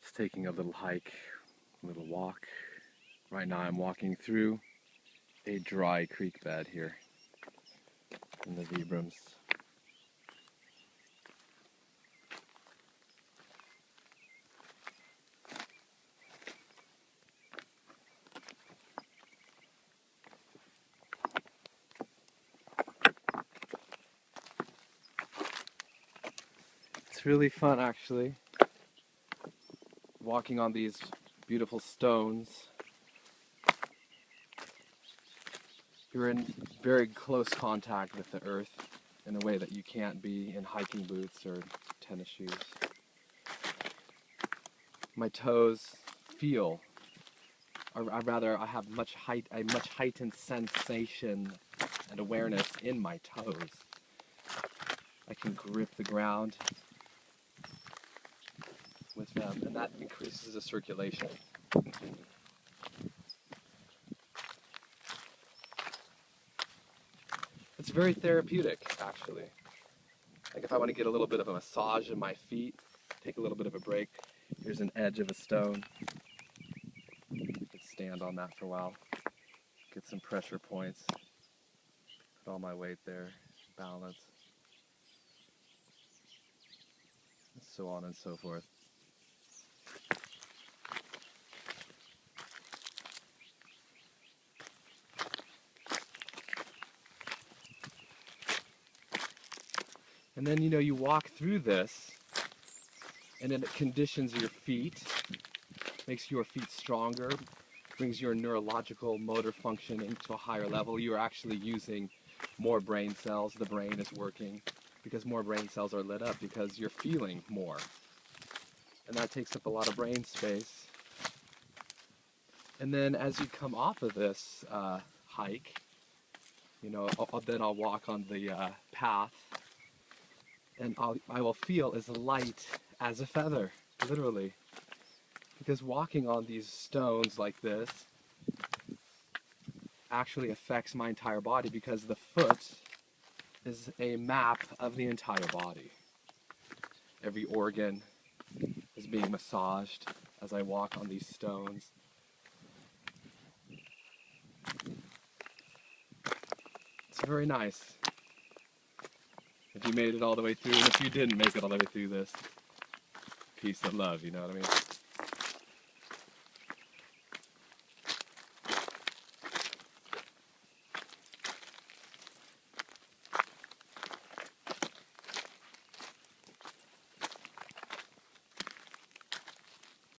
Just taking a little hike, a little walk. Right now I'm walking through a dry creek bed here in the Vibrams. It's really fun actually, walking on these beautiful stones. You're in very close contact with the earth in a way that you can't be in hiking boots or tennis shoes. My toes feel, or rather I have a much heightened sensation and awareness in my toes. I can grip the ground with them, and that increases the circulation. It's very therapeutic, actually. Like if I want to get a little bit of a massage in my feet, take a little bit of a break, here's an edge of a stone. I could stand on that for a while, get some pressure points, put all my weight there, balance, and so on and so forth. And then, you walk through this, and then it conditions your feet, makes your feet stronger, brings your neurological motor function into a higher level. You're actually using more brain cells. The brain is working because more brain cells are lit up because you're feeling more. And that takes up a lot of brain space. And then as you come off of this hike, then I'll walk on the path, and I will feel as light as a feather, literally. Because walking on these stones like this actually affects my entire body, because the foot is a map of the entire body. Every organ is being massaged as I walk on these stones. It's very nice. If you made it all the way through, and if you didn't make it all the way through this, peace and love, you know what I mean?